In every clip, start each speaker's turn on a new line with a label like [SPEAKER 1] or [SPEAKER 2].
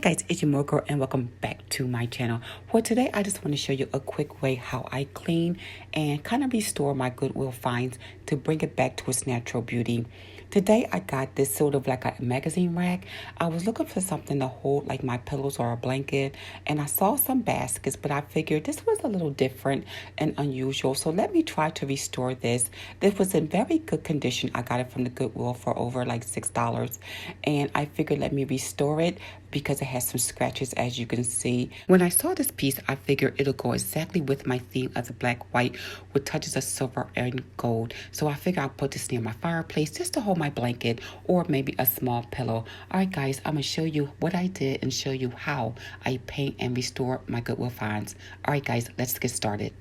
[SPEAKER 1] Guys, it's your Mooregirl and welcome back to my channel. Well, today I just want to show you a quick way how I clean and kind of restore my Goodwill finds to bring it back to its natural beauty. Today I got this sort of like a magazine rack. I was looking for something to hold like my pillows or a blanket, and I saw some baskets, but I figured this was a little different and unusual, so let me try to restore this. This was in very good condition. I got it from the Goodwill for over like $6, and I figured let me restore it because it has some scratches, as you can see. When I saw this piece, I figured it'll go exactly with my theme of the black white with touches of silver and gold. So I figured I'll put this near my fireplace just to hold my blanket or maybe a small pillow. All right, guys, I'm gonna show you what I did and show you how I paint and restore my Goodwill finds. All right, guys, let's get started.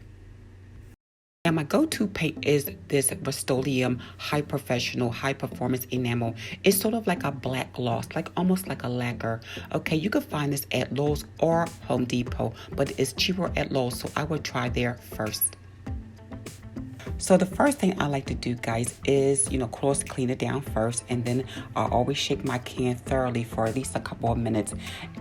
[SPEAKER 1] Now, my go-to paint is this Rust-Oleum High Professional High Performance Enamel. It's sort of like a black gloss, like almost like a lacquer. Okay, you can find this at Lowe's or Home Depot, but it's cheaper at Lowe's, so I will try there first. So the first thing I like to do, guys, is, close clean it down first, and then I always shake my can thoroughly for at least a couple of minutes.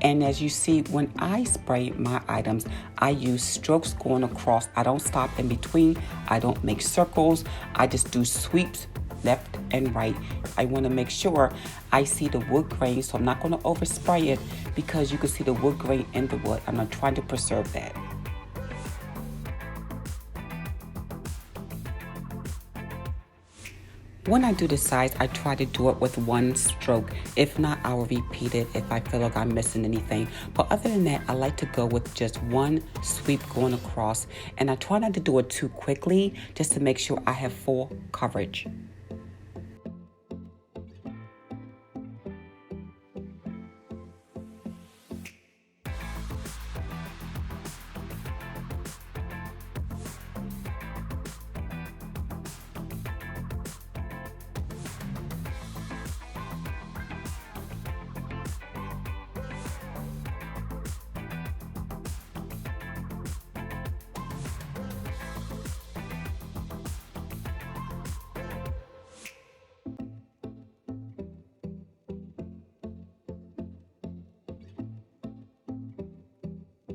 [SPEAKER 1] And as you see, when I spray my items, I use strokes going across. I don't stop in between. I don't make circles. I just do sweeps left and right. I want to make sure I see the wood grain, so I'm not going to overspray it because you can see the wood grain in the wood. I'm not trying to preserve that. When I do the sides, I try to do it with one stroke. If not, I will repeat it if I feel like I'm missing anything. But other than that, I like to go with just one sweep going across. And I try not to do it too quickly, just to make sure I have full coverage.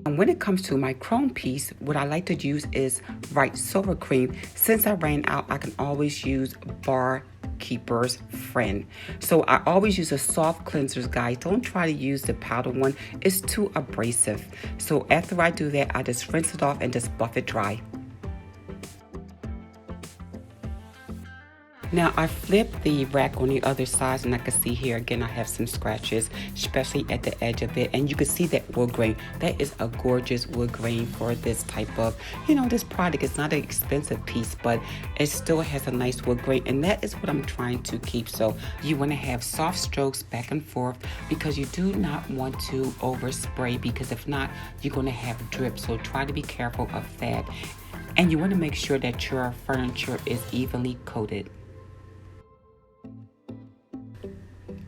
[SPEAKER 1] And when it comes to my chrome piece, what I like to use is Bright Silver Cream. Since I ran out, I can always use Barkeeper's Friend. So I always use a soft cleansers, guys. Don't try to use the powder one. It's too abrasive. So after I do that, I just rinse it off and just buff it dry. Now I flipped the rack on the other side, and I can see here again I have some scratches, especially at the edge of it, and you can see that wood grain. That is a gorgeous wood grain for this type of, this product. It's not an expensive piece, but it still has a nice wood grain, and that is what I'm trying to keep. So you want to have soft strokes back and forth because you do not want to overspray, because if not, you're going to have drip. So try to be careful of that, and you want to make sure that your furniture is evenly coated.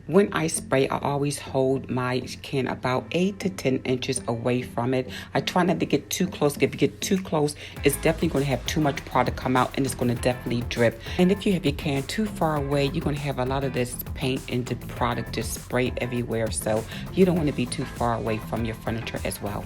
[SPEAKER 1] When I spray, I always hold my can about 8 to 10 inches away from it. I try not to get too close. If you get too close, it's definitely going to have too much product come out, and it's going to definitely drip. And if you have your can too far away, you're going to have a lot of this paint and the product just spray everywhere. So you don't want to be too far away from your furniture as well.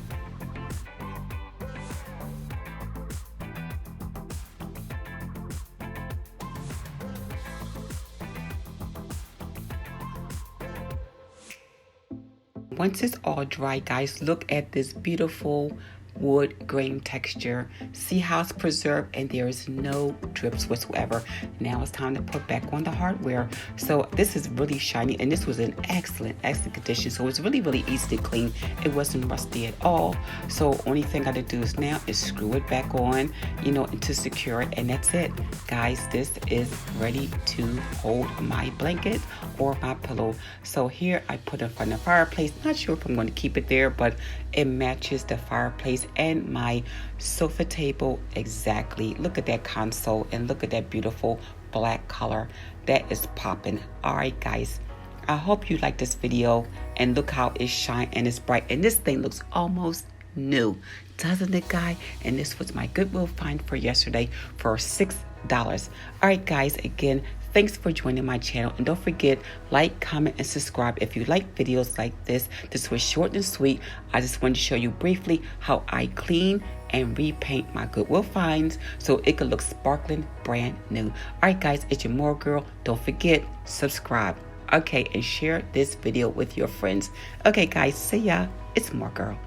[SPEAKER 1] Once it's all dry, guys, look at this beautiful wood grain texture. See how it's preserved, and there is no drips whatsoever. Now it's time to put back on the hardware. So this is really shiny, and this was in excellent condition. So it's really easy to clean. It wasn't rusty at all. So only thing I got to do is now is screw it back on, and to secure it, and that's it. Guys, this is ready to hold my blanket or my pillow. So here I put it in front of the fireplace. Not sure if I'm going to keep it there, but it matches the fireplace and my sofa table exactly. Look at that console, and look at that beautiful black color. That is popping. All right, guys, I hope you like this video, and look how it shine and it's bright, and this thing looks almost new, doesn't it, guy? And this was my Goodwill find for yesterday for $6. All right, guys, again, Thanks for joining my channel, and don't forget, like, comment, and subscribe if you like videos like this. This was short and sweet. I just wanted to show you briefly how I clean and repaint my Goodwill finds so it could look sparkling brand new. All right, guys, it's your Mooregirl. Don't forget, subscribe. Okay, and share this video with your friends. Okay, guys, see ya. It's Mooregirl.